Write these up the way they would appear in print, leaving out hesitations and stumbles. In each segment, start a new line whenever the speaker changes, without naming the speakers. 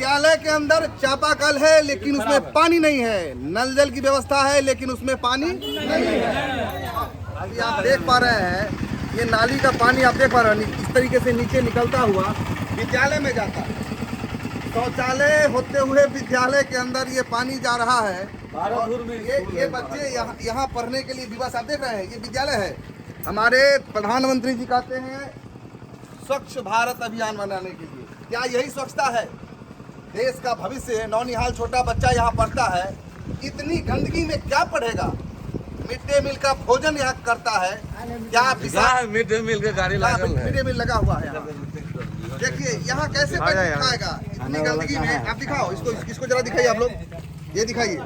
विद्यालय के अंदर चापाकल है लेकिन उसमें पानी नहीं है, नल जल की व्यवस्था है लेकिन उसमें पानी नहीं है। अभी आप देख पा रहे हैं ये नाली का पानी आप देख पा रहे हैं इस तरीके से नीचे निकलता हुआ विद्यालय में जाता है। शौचालय होते हुए विद्यालय के अंदर ये पानी जा रहा है और ये बच्चे यहाँ पढ़ने के लिए विवश आप देख रहे हैं। ये विद्यालय है। हमारे प्रधानमंत्री जी कहते हैं स्वच्छ भारत अभियान बनाने के लिए। क्या यही स्वच्छता है? देश का भविष्य है। नौनिहाल छोटा बच्चा यहाँ पढ़ता है, इतनी गंदगी में क्या पढ़ेगा? मिड डे मील का भोजन यहाँ करता है। क्या
मिड डे मील का गाड़ी
मिड डे मील लगा हुआ है यहाँ। देखिए यहाँ कैसे खाएगा इतनी गंदगी में। आप दिखाओ इसको जरा दिखाइए आप लोग, ये दिखाइए।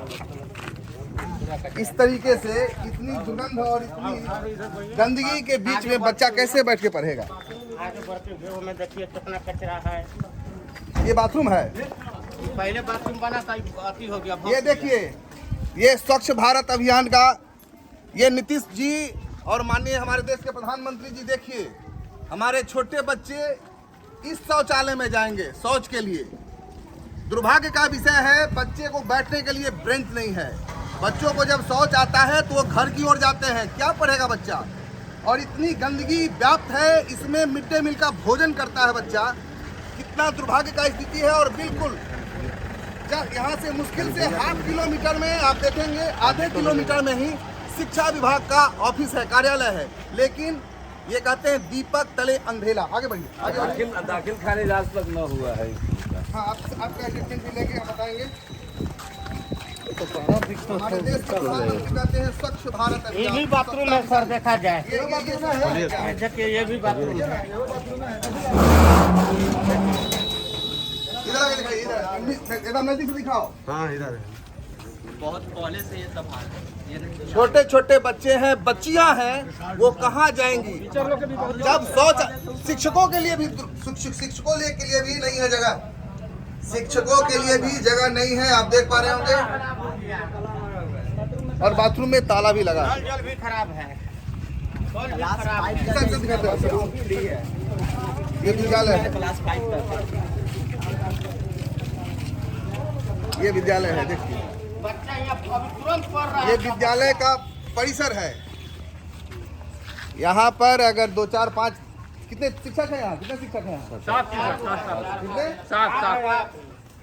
इस तरीके से इतनी दुर्गंध और इतनी गंदगी के बीच में बच्चा कैसे बैठ के पढ़ेगा?
में देखिए कितना कचरा है।
ये बाथरूम है,
पहले बाथरूम बना था, अति हो गया।
ये देखिए ये स्वच्छ भारत अभियान का ये नीतीश जी और माननीय हमारे देश के प्रधानमंत्री जी। देखिए हमारे छोटे बच्चे इस शौचालय में जाएंगे शौच के लिए। दुर्भाग्य का विषय है बच्चे को बैठने के लिए बेंच नहीं है। बच्चों को जब शौच आता है तो वो घर की ओर जाते हैं, क्या पढ़ेगा बच्चा? और इतनी गंदगी व्याप्त है, इसमें मिड डे मील का भोजन करता है बच्चा। कितना दुर्भाग्य का स्थिति है। और बिल्कुल यहाँ से मुश्किल से ½ किलोमीटर में आप देखेंगे, आधे किलोमीटर में ही शिक्षा विभाग का ऑफिस है, कार्यालय है। लेकिन ये कहते हैं दीपक तले अंधेला। आगे बढ़िए, आगे बढ़िए।
दाखिल खारिज आज तक न हुआ है।
हाँ, आपका स्टेटमेंट भी लेके हम बताएंगे। हमारे देश के प्रधानमंत्री कहते हैं स्वच्छ भारत
ये भी बाथरूम है सर, देखा जाए। देखिए ये भी बाथरूम है।
इधर आगे दिखाइए, इधर नजदीक से दिखाओ।
हाँ इधर है।
बहुत पहले से ये सब हाल है।
छोटे छोटे बच्चे हैं, बच्चियां हैं, वो कहाँ जाएंगी? जब शौच शिक्षकों के लिए भी शिक्षकों के लिए भी नहीं है जगह, शिक्षकों के लिए भी जगह नहीं है। आप देख पा रहे होंगे। और बाथरूम में ताला भी लगा है।
जल भी खराब है।
ये विद्यालय है, ये विद्यालय है। देखिए
बच्चा यहाँ अभी तुरंत पढ़ रहा है।
ये विद्यालय का परिसर है। यहाँ पर अगर 2 4 5 कितने शिक्षक हैं यहाँ? कितने शिक्षक हैं?
7
कितने?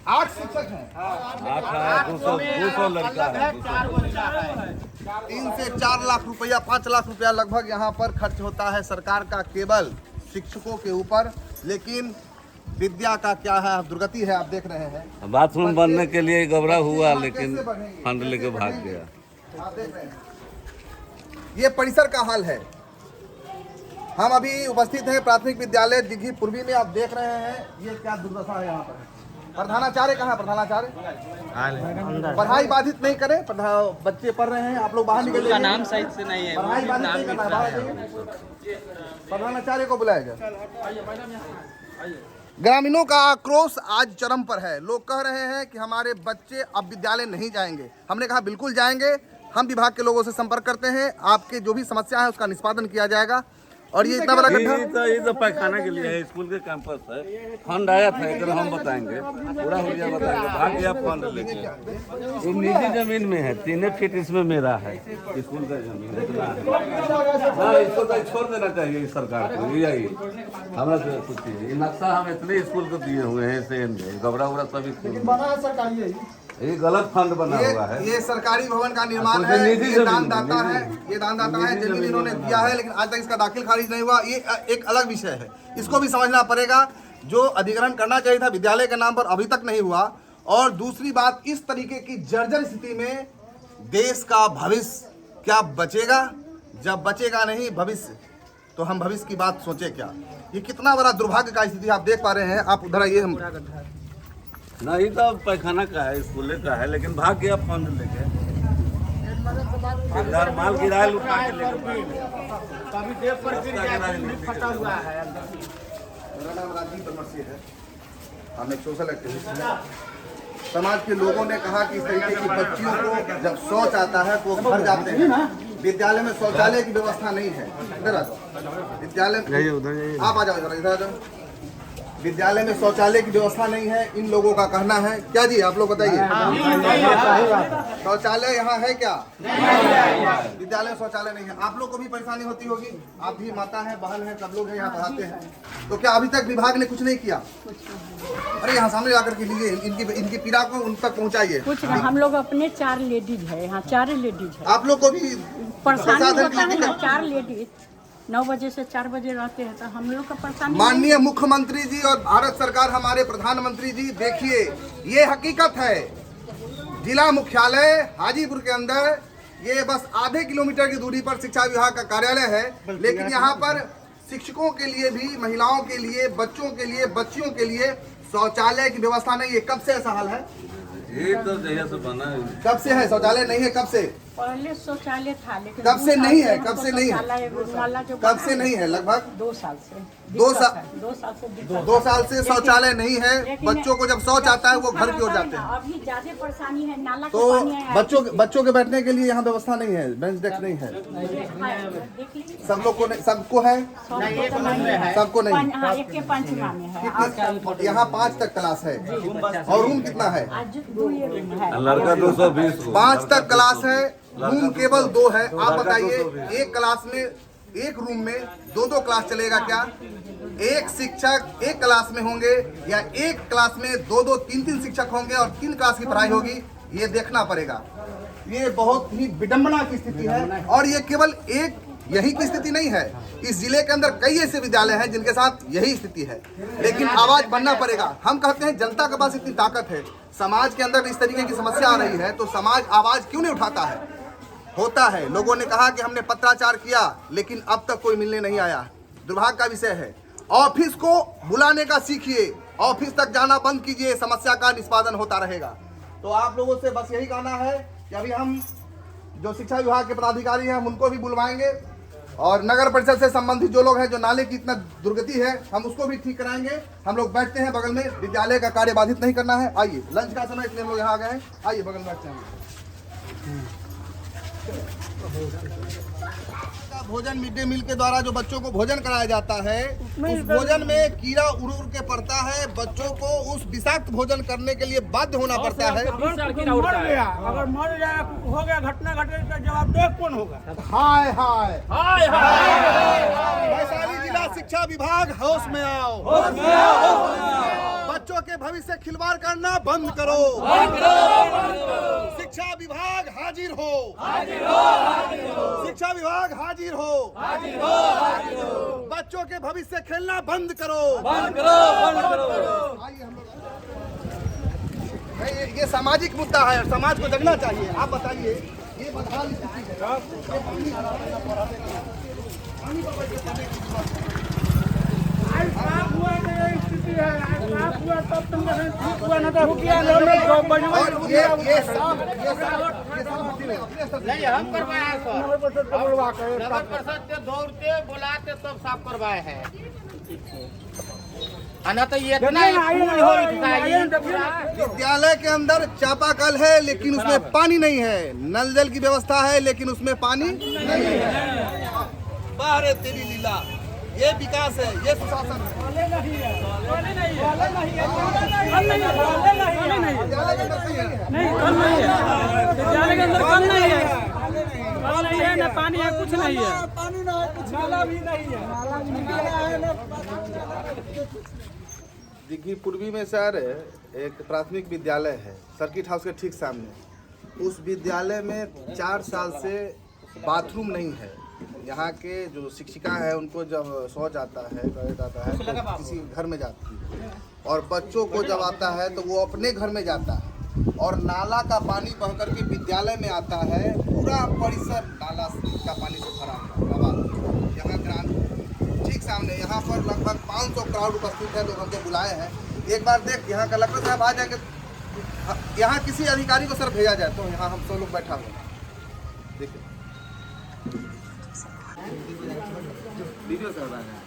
8 शिक्षक हैं।
200 लड़का है।
3 से 4 लाख रुपया, 5 लाख रुपया लगभग यहाँ पर खर्च होता है सरकार का केवल शिक्षकों के ऊपर। लेकिन विद्या का क्या है, दुर्गति है। आप देख रहे हैं
बाथरूम बनने के लिए गबरा हुआ लेकिन फंड लेके भाग गया।
आप देख रहे हैं ये परिसर का हाल है। हम अभी उपस्थित हैं प्राथमिक विद्यालय दिघी पूर्वी में। आप देख रहे हैं ये क्या दुर्दशा है यहाँ पर। प्रधानाचार्य कहाँ है? प्रधानाचार्य पढ़ाई बाधित नहीं करें, बच्चे पढ़ रहे हैं, आप लोग बाहर निकल।
नाम सही से नहीं है,
पढ़ाई बाधित नहीं करना है, बाहर जाइए। प्रधानाचार्य को बुलाया जाए। ग्रामीणों का आक्रोश आज चरम पर है। लोग कह रहे हैं कि हमारे बच्चे अब विद्यालय नहीं जाएंगे। हमने कहा बिल्कुल जाएंगे। हम विभाग के लोगों से संपर्क करते हैं, आपके जो भी समस्या है उसका निष्पादन किया जाएगा। और ये इतना बड़ा गड्ढा
ये तो पैखाना के लिए है, स्कूल के कैंपस है। फंड आया था, अगर हम बताएंगे पूरा हो गया बताएंगे। भाग गया फंड लेके। ये निजी जमीन में है, 3 फीट इसमें मेरा है स्कूल का जमीन इतना है। हाँ, इसको तो छोड़ देना चाहिए इस सरकार को। यही हमारा सोचिए, ये नक्शा हम इतने स्कूल को दिए हुए हैं, गबरा उबरा सभी ये गलत फंड बना हुआ है।
ये सरकारी भवन का निर्माण है, ये दानदाता है, ये दानदाता है। जमीन इन्होंने दिया है लेकिन आज तक इसका दाखिल खारिज नहीं हुआ। ये एक अलग विषय है, इसको भी समझना पड़ेगा। जो अधिग्रहण करना चाहिए था विद्यालय के नाम पर अभी तक नहीं हुआ। और दूसरी बात, इस तरीके की जर्जर स्थिति में देश का भविष्य क्या बचेगा? जब बचेगा नहीं भविष्य, तो हम भविष्य की बात सोचे क्या? ये कितना बड़ा दुर्भाग्य का स्थिति आप देख पा रहे हैं। आप उधर आइए। हम
नहीं तो पैखाना का है, स्कूल का है, लेकिन भाग गया फंड लेके। माल गिरा लुटा के लेके
कभी देव पर गिर गया, फटा हुआ है।
मेरा नाम राजीव बर्मसी है। हम एक सोशल एक्टिविस्ट हैं। समाज के लोगों ने कहा कि इस तरीके की बच्चियों को जब शौच आता है तो वो घर जाते हैं। विद्यालय में शौचालय की व्यवस्था नहीं है। इधर आ जाओ, विद्यालय आप आ जाओ, इधर आ जाओ। विद्यालय में शौचालय की व्यवस्था नहीं है, इन लोगों का कहना है। क्या जी आप लोग बताइए, शौचालय यहाँ है क्या? विद्यालय में शौचालय नहीं है। आप लोग को भी परेशानी होती होगी, आप भी माता हैं, बहन हैं, सब लोग हैं यहाँ पढ़ाते हैं, तो क्या अभी तक विभाग ने कुछ नहीं किया? अरे यहाँ सामने आकर के लिए इनकी पीड़ा को उन तक पहुँचाइए।
कुछ नहीं, हम लोग अपने 4 लेडीज है यहाँ, 4 लेडीज है।
आप लोग को भी
परेशानी होता है ना, 4 लेडीज 9 बजे से 4 बजे रहते हैं, तो हम लोग का परेशानी।
माननीय मुख्यमंत्री जी और भारत सरकार, हमारे प्रधानमंत्री जी, देखिए ये हकीकत है। जिला मुख्यालय हाजीपुर के अंदर ये बस आधे किलोमीटर की दूरी पर शिक्षा विभाग का कार्यालय है, लेकिन यहाँ पर शिक्षकों के लिए भी, महिलाओं के लिए, बच्चों के लिए, बच्चियों के लिए शौचालय की व्यवस्था नहीं है। कब से ऐसा हाल है?
ये तो जैसे से बना है।
कब से है शौचालय नहीं है? कब से?
पहले शौचालय था, लेकिन
कब से नहीं है? कब से नहीं है?
है?
कब से नहीं है? लगभग
2 साल से।
2 साल
से
2 साल से शौचालय नहीं है। बच्चों को जब शौच आता है वो घर की ओर जाते हैं।
अभी ज्यादा परेशानी है, नाला
तो
का पानी है।
बच्चों के बैठने के लिए यहाँ व्यवस्था नहीं है, बेंच डेस्क नहीं है। सब लोग को नहीं, सबको है, सबको नहीं।
हाँ, एक के पंचमा में है।
यहाँ 5 तक क्लास है और रूम कितना है?
आज 2 रूम है।
लड़का 220 को
5 तक क्लास है, रूम केवल 2 है। आप बताइए, एक क्लास में, एक रूम में 2 क्लास चलेगा क्या? एक शिक्षक एक क्लास में होंगे या एक क्लास में 2 3 शिक्षक होंगे और 3 क्लास की पढ़ाई होगी? ये देखना पड़ेगा। ये बहुत ही विडंबना की स्थिति है और ये केवल एक यही की स्थिति नहीं है। इस जिले के अंदर कई ऐसे विद्यालय हैं जिनके साथ यही स्थिति है, लेकिन आवाज बनना पड़ेगा। हम कहते हैं जनता के पास इतनी ताकत है, समाज के अंदर इस तरीके की समस्या आ रही है तो समाज आवाज क्यों नहीं उठाता है? होता है, लोगों ने कहा कि हमने पत्राचार किया लेकिन अब तक कोई मिलने नहीं आया। दुर्भाग्य का विषय है। ऑफिस को बुलाने का सीखिए, ऑफिस तक जाना बंद कीजिए, समस्या का निष्पादन होता रहेगा। तो आप लोगों से बस यही कहना है कि अभी हम जो शिक्षा विभाग के पदाधिकारी हैं हम उनको भी बुलवाएंगे और नगर परिषद से संबंधित जो लोग हैं, जो नाले की इतना दुर्गति है, हम उसको भी ठीक कराएंगे। हम लोग बैठते हैं बगल में, विद्यालय का कार्य बाधित नहीं करना है। आइए, लंच का समय इसलिए हम लोग यहाँ आ गए हैं, आइए बगल में बैठते हैं। भोजन मिड डे मील के द्वारा जो बच्चों को भोजन कराया जाता है, उस भोजन में कीड़ा उड़ उड़ के पड़ता है। बच्चों को उस विषाक्त भोजन करने के लिए बाध्य होना पड़ता है।
अगर मर जाए, हो गया, घटना घटे, इसका जवाबदेह कौन होगा?
हाय हाय
हाय हाय।
वैशाली जिला शिक्षा विभाग, होश में आओ। बच्चों के भविष्य खिलवाड़ करना बंद करो। शिक्षा विभाग हाजिर हो। शिक्षा विभाग हाजिर हो। बच्चों के भविष्य खेलना बंद करो। आइए हम लोग, ये सामाजिक मुद्दा है और समाज को जगना चाहिए। आप बताइए, ये बदहाल स्थिति
नहीं, हम करवाए सर, नगर परिषद के दौड़ते बुलाते सब साफ करवाए हैं। ना तो ये इतना
विद्यालय के अंदर चापाकल है लेकिन उसमें पानी नहीं है, नल जल की व्यवस्था है लेकिन उसमें पानी नहीं है। बाहर तेरी लीला, ये विकास है, ये सुशासन है।
विद्यालय के अंदर कल नहीं है, कल नहीं है, ना पानी है, कुछ नहीं है, पानी ना है, कुछ नाला भी नहीं है, नाला है ना।
दिघी पूर्वी में सर एक प्राथमिक विद्यालय है, सर्किट हाउस के ठीक सामने। उस विद्यालय में 4 साल से बाथरूम नहीं है। यहाँ के जो शिक्षिका है उनको जब शौच आता है, टॉयलेट आता है तो किसी घर में जाती है और बच्चों को जब आता है तो वो अपने घर में जाता है और नाला का पानी बह करके विद्यालय में आता है। पूरा परिसर नाला का पानी से भरा हुआ। यहाँ ग्राम ठीक सामने, यहाँ पर लगभग 500 क्राउड उपस्थित है, लोग हमको बुलाए हैं। एक बार देख, यहाँ कलेक्टर साहब आ जाएंगे, यहाँ किसी अधिकारी को सर भेजा जाए तो यहाँ हम सब लोग बैठा हुआ देखिए वीडियो कर रहा है।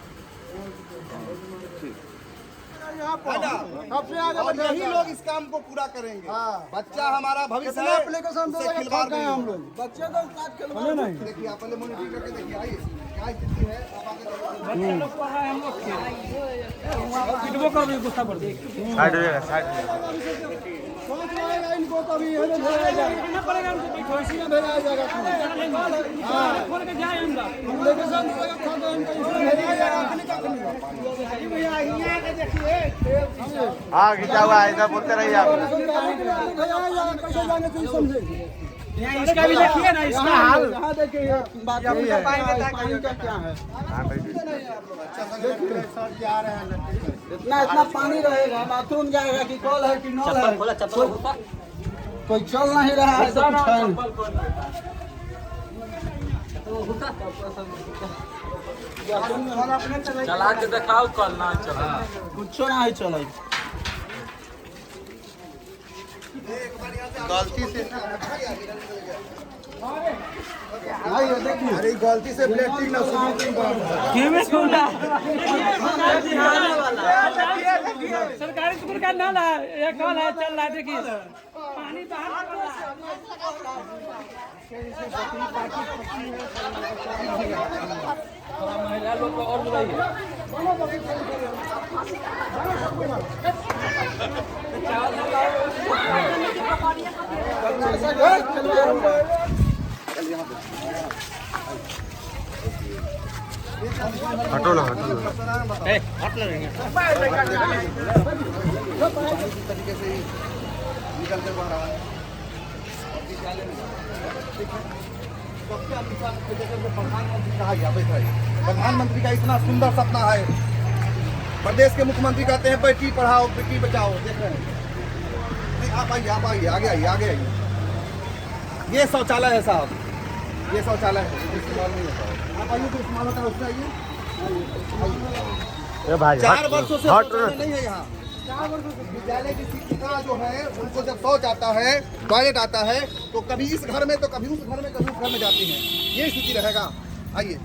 और यही लोग इस काम को पूरा करेंगे। बच्चा हमारा भविष्य है, उससे खिलवाड़ नहीं होगा।
बच्चे तो
देखिए आप पहले मॉनिटरिंग करके देखिए। आइए क्या स्थिति है आप आगे देखो।
बच्चे लोग पढ़ा है, हम लोग खेल पिटबो कर भी गुस्सा पर इनको कभी कहना पड़ेगा उनको बैठो इसी में भेजा जाएगा खोल के जाए हम लेके
हाँ खींचा हुआ है, ऐसा बोलते रहिए आप।
इसका भी देखिए ना, इसका हाल
देखिए
पानी का क्या है। इतना पानी रहेगा, बाथरूम जाएगा कि कॉल है कि नल है, कोई चल नहीं रहा है तो कुछ है।
चला के दिखाओ कल ना चला
कुछ नहीं चले।
गलती से
अरे गलती से ब्लेटिंग ना
सरकारी स्कूल का नल है, ये कॉल है चल रहा है, देखिए पानी बाहर महिला लोग को और बुलाइए।
हटो ना हटो ना।
तरीके से ही निकल कर बह रहा है। प्रधानमंत्री कहा गया बैठाइए। प्रधानमंत्री का इतना सुंदर सपना है। प्रदेश के मुख्यमंत्री कहते हैं बेटी पढ़ाओ बेटी बचाओ, देख रहे हैं। नहीं आप आइए आगे आइए आगे आइए। ये शौचालय है साहब, ये शौचालय है, इस्तेमाल नहीं होता है। आप आइए तो इस्तेमाल होता है, उससे आइए। 4 वर्षों से शौचालय नहीं है यहाँ। विद्यालय की शिक्षिका जो है उनको जब शौच आता है, टॉयलेट आता है, तो कभी इस घर में तो कभी उस घर में कभी उस घर में जाती हैं। ये स्थिति रहेगा। आइए,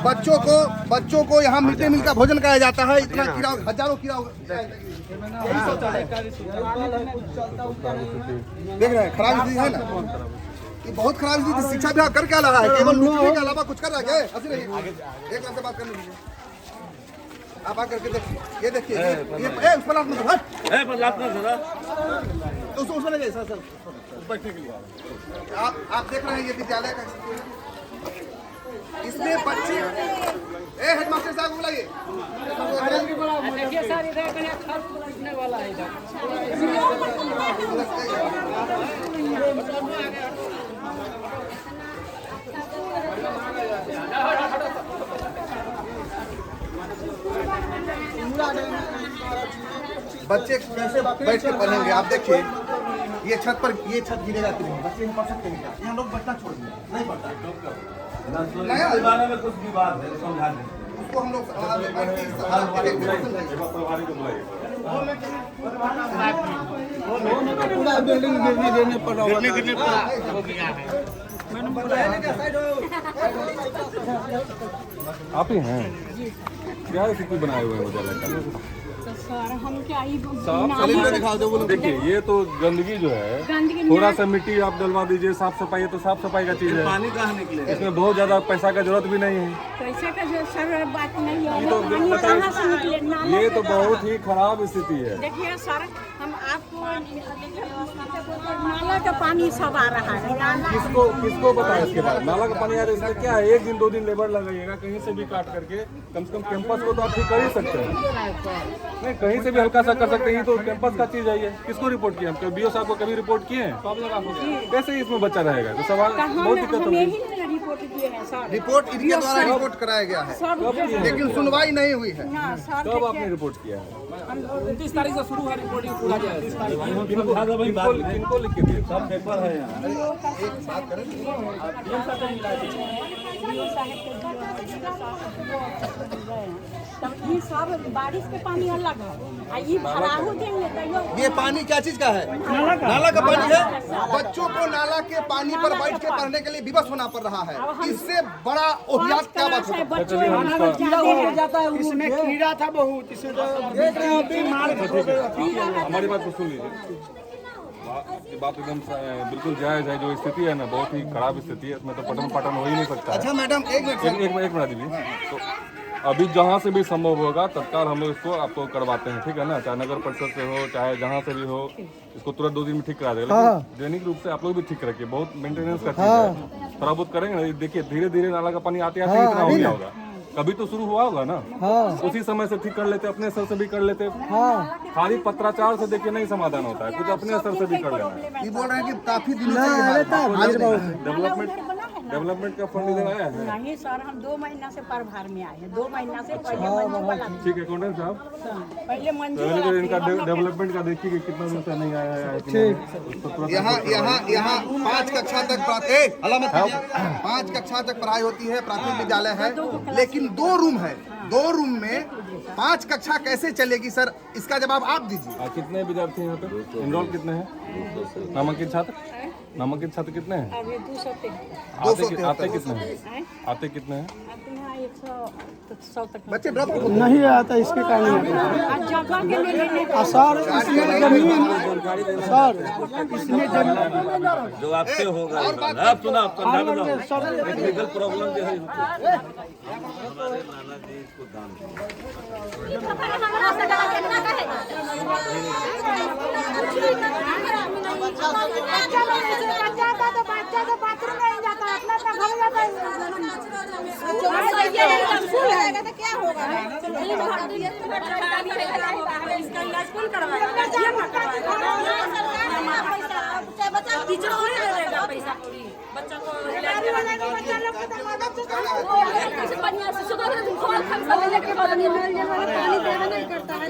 बच्चों को यहाँ मिड डे मील का भोजन कराया जाता है। इतना कीड़ा, हजारों कीड़ा यही शौचालय देख रहे हैं। खराब स्थिति है ना, ये बहुत खराब स्थिति। शिक्षा विभाग कर क्या रहा है? केवल लूटने के अलावा कुछ कर रहा है क्या? ऐसे नहीं, एक बार से बात करने दीजिए। आप आकर के देखिए, ये देखिए, ये उस पर मत हट, तो उसमें नहीं सर बैठने के लिए। आप देख रहे हैं ये विद्यालय का, इसमें बच्चे हेडमास्टर साहब को बुलाइए।
देखिए सर, इधर बैठने वाला है इधर।
बच्चे कैसे बैठ के पढ़ेंगे? आप देखिए, ये छत गिरे जाती है, बच्चे पढ़ सकते हैं क्या? यहाँ लोग बच्चा छोड़ दिए, नहीं पढ़ता।
इस बारे में कुछ भी बात है, समझा दें
उसको हम लोग
पूरा बिल्डिंग गिरने देने पर
आप ही हैं क्या स्थिति बनाए हुए हैं विद्यालय का?
तो सर हम क्या ही
दिखा दो।
देखिए ये तो गंदगी जो है,
गंदगी
थोड़ा सा मिट्टी आप डलवा दीजिए, साफ सफाई है तो साफ सफाई का चीज है।
पानी कहाँ निकलेगा?
इसमें बहुत ज्यादा पैसा का जरूरत भी नहीं है।
पैसे का जो सर बात नहीं है,
तो
पानी
बताइए,
कहाँ से निकले? नाला
ये
से
तो बहुत ही खराब स्थिति है।
देखिए सर, हम आपको नाला का पानी सब आ रहा है। नाला
किसको बताया इसके बाद? नाला का पानी आ रहा है, इसमें क्या है, 1 दिन 2 दिन लेबर लगाइएगा, कहीं से भी काट करके कम से कम कैंपस को तो आप ठीक कर ही सकते हैं। नहीं, कहीं से भी हल्का सा कर सकते हैं। तो कैंपस का चीज है ये, किसको रिपोर्ट किया? हम बीओ साहब को कभी रिपोर्ट किए हैं? कैसे ही इसमें बच्चा रहेगा? तो सवाल बहुत दिक्कत
हम
होगी।
यही रिपोर्ट दिए हैं सर।
रिपोर्ट इनके द्वारा रिपोर्ट कराया गया है,
सब
लेकिन सुनवाई नहीं हुई है।
ना सर,
कब आपने रिपोर्ट किया है?
29 तारीख से शुरू है रिपोर्टिंग पूरा जाएगा।
किनको लिख के दिए? सब पेपर है यहाँ।
तब ये सब बारिश के पानी अलग है, आ ये भराहू देंगे तो
ये पानी क्या चीज का है? नाला का पानी है। बच्चों को नाला के पानी पर बैठ के पढ़ने के लिए विवश होना पड़ रहा है। इससे बड़ा ओहियात क्या बात है?
इसमें कीड़ा था बहुत, इसमें
हमारी बात को सुन लीजिए। आपकी बात एकदम बिल्कुल जायज़ है। जो स्थिति है ना, बहुत ही खराब स्थिति है। इसमें तो पठन पाठन हो ही नहीं सकता है।
अच्छा मैडम एक मिनट
एक मिनट दीजिए। तो अभी जहाँ से भी संभव होगा तत्काल हम लोग इसको आपको करवाते हैं, ठीक है ना। चाहे नगर परिषद से हो, चाहे जहाँ से भी हो, इसको तुरंत 2 दिन में ठीक करा देगा। लेकिन दैनिक रूप से आप लोग भी ठीक रखिए, बहुत मेंटेनेंस का चीज़ है। थोड़ा बहुत करेंगे ना, देखिए धीरे धीरे नाला का पानी आते आते इतना हो गया होगा। कभी तो शुरू हुआ होगा ना, उसी समय से ठीक कर लेते, अपने स्तर से भी कर लेते। खाली पत्राचार से देखिए नहीं समाधान होता है, कुछ अपने स्तर से भी कर लेना है।
ये बोल रहे हैं कि काफी दिनों से
डेवलपमेंट का फंड इधर आया है।
नहीं सर, हम 2 महीना से प्रभार में आए हैं। 2 महीना से पहले मंजूर वाला था।
ठीक है अकाउंटेंट साहब,
पहले मंजूर
पहले
वाला
तो इनका
था। हम लोग
डेवलपमेंट का देखिए कि कितना दिन से नहीं आया है।
यहाँ 5 कक्षा तक 5 कक्षा तक पढ़ाई होती है, प्राथमिक विद्यालय है, लेकिन 2 रूम है। 2 रूम में 5 कक्षा कैसे चलेगी सर, इसका जवाब आप दीजिए।
कितने विद्यार्थी हैं यहाँ पे इनरोल, कितने हैं नामांकित छात्र कितने हैं?
अभी 200
आते कितने हैं? आते कितने हैं?
100 तक
बच्चे ड्रॉप
नहीं आता, इसके कारण
जगह के लिए लेने का
सर इसमें जमीन सर इसमें जमीन
जो आपसे होगा आप सुना, आप टेक्निकल प्रॉब्लम जो है हमारे नाना जी इसको दान
क्या होगा? इसका इलाज कौन करवाएगा? टीचर थोड़ी देगा पैसा पूरी बच्चा को बढ़िया से सुबह लेके पानी देना नहीं करता है।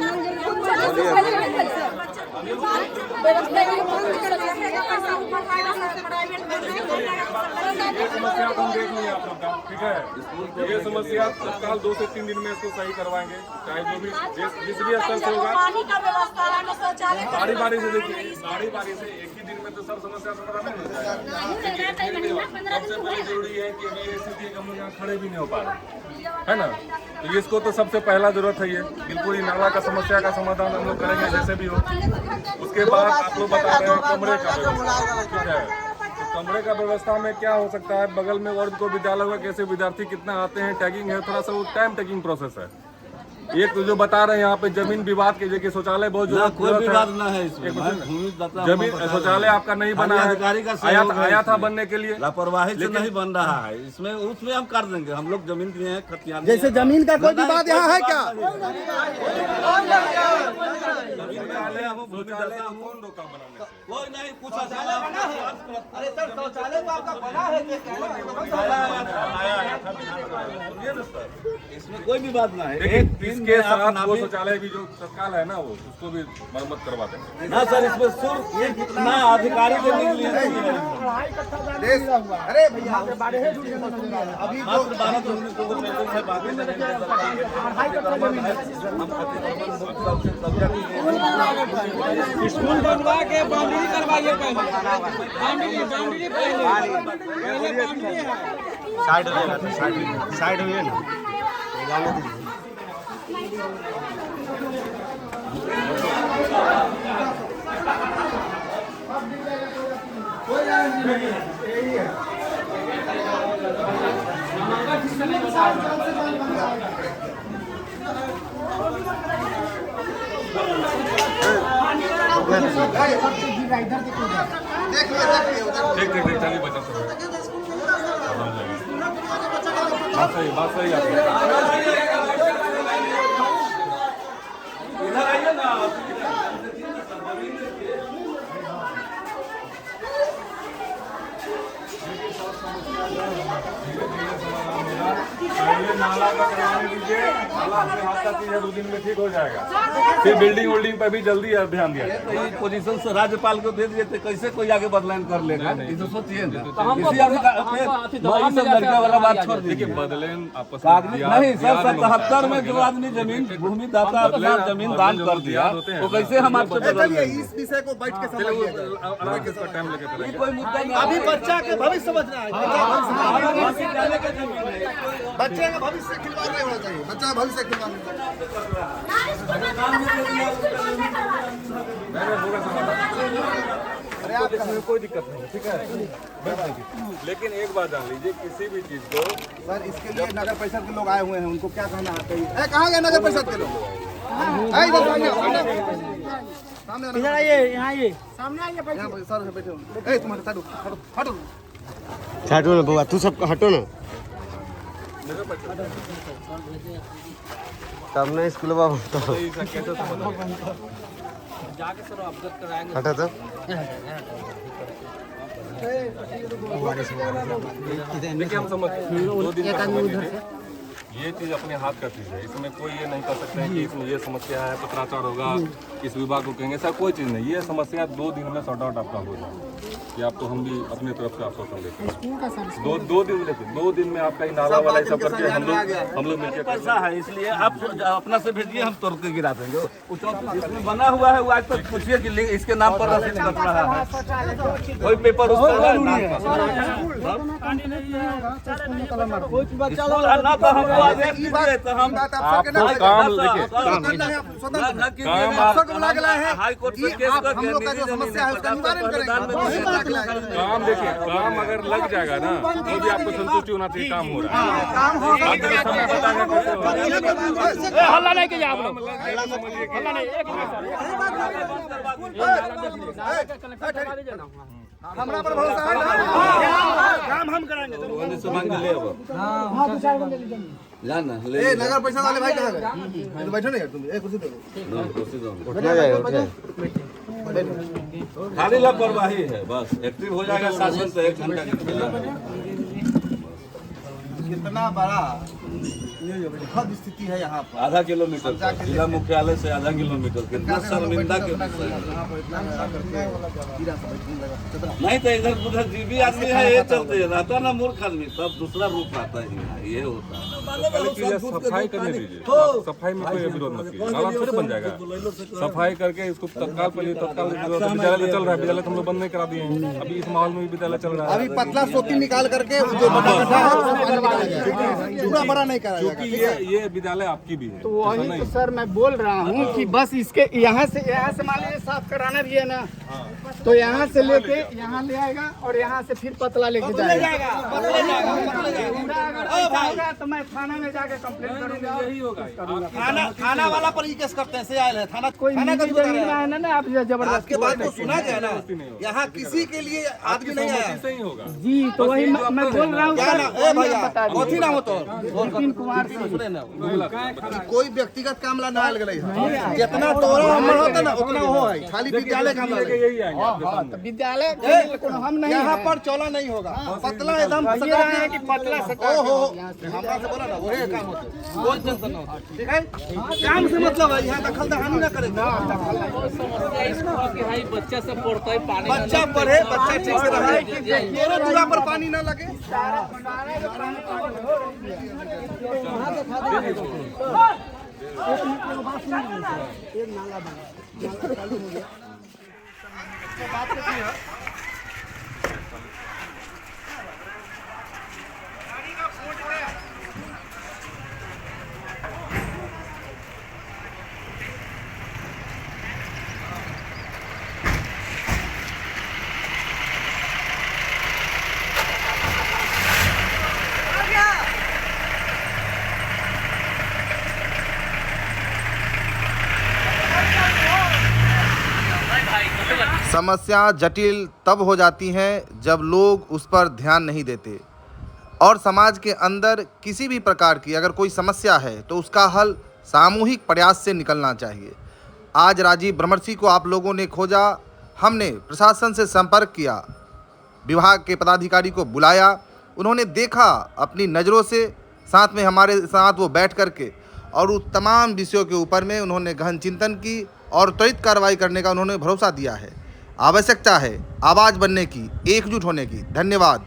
समस्या को हम देख लेंगे आप लोग का, ठीक है। ये समस्या तत्काल 2 से 3 दिन में इसको सही करवाएंगे, चाहे जो भी जिस भी स्तर से होगा।
पानी का व्यवस्था है, शौचालय
बारी बारी से देखिए, बारी बारी से एक ही दिन में तो सब समस्या समाधान नहीं हो जाएगा। सबसे पहले जरूरी है कि अभी ये स्थिति हम लोग यहाँ खड़े भी नहीं हो पा रहे, है ना। तो इसको तो सबसे पहला जरूरत है, ये बिल्कुल ही नाला का समस्या का समाधान हम लोग करेंगे जैसे भी हो। उसके बाद आप लोग बता रहे हैं कमरे का व्यवस्था, ठीक है। तो कमरे का व्यवस्था में क्या हो सकता है, बगल में और को विद्यालय होगा, कैसे विद्यार्थी कितना आते हैं, टैगिंग है, थोड़ा सा वो टाइम टेकिंग प्रोसेस है। एक तो जो बता रहे हैं यहाँ पे जमीन विवाद के जगह शौचालय बहुत
कोई विवाद ना है इसमें।
जमीन शौचालय आपका नहीं बना है,
अधिकारी का
आया था बनने के लिए,
लापरवाही से नहीं बन रहा है। इसमें उसमें हम कर देंगे, हम लोग जमीन दिए हैं, खतियान
जैसे जमीन का कोई विवाद यहाँ है क्या?
कौन रोका बनाने से?
कोई नहीं, कुछ
अरे सर शौचालय तो आपका बना है
इसमें कोई विवाद ना है।
लेकिन इसके साथ वो शौचालय भी जो तत्काल है ना, वो उसको भी मरम्मत करवा देंगे
ना सर। इसमें सिर्फ ये कितना अधिकारी देने के लिए नहीं है।
अरे भैया अभी जो
12 तो से बातें करेंगे,
स्कूल बनवा के बाउंड्री करवाइए, पहले बाउंड्री पहले बाउंड्री है।
साइड हुई ना
ठीक चलिए बच्चा सब बात सही आपकी।
इधर आइए ना।
पहले नाला का करवाने दीजिए, नाला अपने हाथ का चीज है, 2 दिन में ठीक हो जाएगा। फिर बिल्डिंग उल्डिंग पे भी जल्दी ध्यान दिया जाए।
तो ये पोजीशन से राज्यपाल को दे दिए थे, कैसे कोई आगे बदलाव कर लेगा? इसे सोचिए ना। इसी लड़का वाला बात छोड़
देखिए
दीजिए।
बदलेन आपस
कागज नहीं सर, 77 में जो आदमी जमीन भूमि दाता अपना जमीन दान कर दिया, तो कैसे हम आपसे बदल
चलिए
लेंगे?
इस विषय को बैठ के समझिए।
आराम से इसका टाइम लेके चलेंगे।
कोई मुद्दा नहीं।
अभी बच्चा के भविष्य समझना है। बच्चे का भविष्य खिलवाड़ नहीं होना चाहिए, बच्चा का भविष्य खिलवाड़ नहीं होना चाहिए।
मैंने होगा समाधान। तो इसमें कोई दिक्कत नहीं है, ठीक है। लेकिन एक बात जान लीजिए, किसी भी चीज को
सर इसके लिए नगर परिषद के लोग आए हुए हैं, उनको क्या कहना आता है? कहाँ गए नगर परिषद के लोग?
इधर आइए, यहाँ आइए।
सर बैठे हो, तुम्हारे साइड हटो हटो
हटो ना बुआ, तू सब हटो ना। तब ना स्कूल बाबू
जाके सर अवगत कराएंगे।
हटा तो
देखिए, हम समझ 2 दिन का समय लीजिए। ये चीज अपने हाथ का चीज है, इसमें कोई ये नहीं कर सकते हैं कि इसमें ये समस्या है, पत्राचार होगा, इस विभाग को कहेंगे, ऐसा कोई चीज नहीं। ये समस्या 2 दिन में सॉर्ट आउट आपका हो जाए, ये आपको हम भी अपने तरफ से आश्वासन देते हैं। 2 दिन देखिए, 2 दिन में आपका नाला वाला सब करके हम लोग मिलकर
पैसा है, इसलिए आप अपना से भेजिए, हम तोड़ के गिरा देंगे। इसमें बना हुआ है, वो आज तक पूछिए कि इसके नाम पर रसीद कट रहा है, कोई पेपर उस पर ना, तो हमको आदेश दीजिए, तो हम
काम देखिए,
हाई कोर्ट में केस करके
काम देखिए, काम अगर लग जाएगा ना तो भी आपको संतुष्टि होना चाहिए, काम हो रहा है।
हल्ला नहीं कीजिए आप लोग, हल्ला नहीं, एक
हमारा पर भरोसा है ना,
काम हम कराएंगे।
से मांग ले जाना ले।
ए नगर परिषद वाले भाई कहाँ गए? तो बैठो नहीं यार, तुम एक कुर्सी दे दो।
उठना जाएगा, उठ जाए।
खाली लापरवाही है, बस एक्टिव हो जाएगा शासन तो 1 घंटा के
कितना बड़ा दुखद स्थिति है यहाँ पर।
आधा किलोमीटर जिला मुख्यालय से आधा किलोमीटर, कितना शर्मिंदा के विषय है। नहीं तो इधर उधर जीवी आदमी है, ये चलते रहता ना मूर्ख आदमी, तब दूसरा रूप आता है, ये होता है।
सफाई करने दीजिए, सफाई में कोई विरोध मत कीजिए, नाला थोड़े बन जाएगा। सफाई करके इसको तत्काल पर विद्यालय चल रहा है, विद्यालय हम लोग बंद नहीं करा दिए हैं, अभी इस माहौल में भी विद्यालय चल रहा है।
अभी पतला सोती निकाल करके जो बड़ा पूरा बड़ा नहीं करा जाएगा,
क्योंकि ये विद्यालय आपकी भी है।
तो वही तो सर मैं बोल रहा हूँ कि बस इसके यहाँ से मान लीजिए साफ कराना भी है ना, तो यहाँ से लेके यहाँ ले आएगा और यहाँ से फिर पतला लेके जाएगा। तो मैं थाना में जाके कंप्लेंट करूँगा, यही होगा।
थाना वाला पर ही केस करते हैं, से आए हैं थाना,
कोई
थाना का
है ना आप जबरदस्ती
आपके बात को सुना गया ना, यहाँ किसी के लिए आदमी नहीं आया
सही होगा
जी, तो वही मैं बोल रहा हूँ।
क्या ना, ए भैया कथी नाम हो तो
विपिन कुमार सिंह।
कोई व्यक्तिगत काम ला ना गए, जितना तोरा हमर होता ना उतना हो है, खाली विद्यालय काम लगे।
यही आएंगे आपके सामने।
विद्यालय हम नहीं
यहाँ पर चौला नहीं होगा, पतला एकदम
है कि पतला
ओहो हमरा से बोला ना, वही काम होता है, कोई टेंशन ना होता, ठीक है। काम से मतलब है, यहाँ दखल दहानी ना करेगा।
बच्चा सब पढ़ता है, पानी
बच्चा पढ़े, बच्चा ठीक से रहे, पूरा चूल्हा पर पानी ना लगे। समस्या जटिल तब हो जाती हैं जब लोग उस पर ध्यान नहीं देते, और समाज के अंदर किसी भी प्रकार की अगर कोई समस्या है तो उसका हल सामूहिक प्रयास से निकलना चाहिए। आज राजीव ब्रह्मर्षि को आप लोगों ने खोजा, हमने प्रशासन से संपर्क किया, विभाग के पदाधिकारी को बुलाया, उन्होंने देखा अपनी नज़रों से, साथ में हमारे साथ वो बैठ करके और उस तमाम विषयों के ऊपर में उन्होंने गहन चिंतन की और त्वरित कार्रवाई करने का उन्होंने भरोसा दिया है। आवश्यकता है आवाज़ बनने की, एकजुट होने की। धन्यवाद।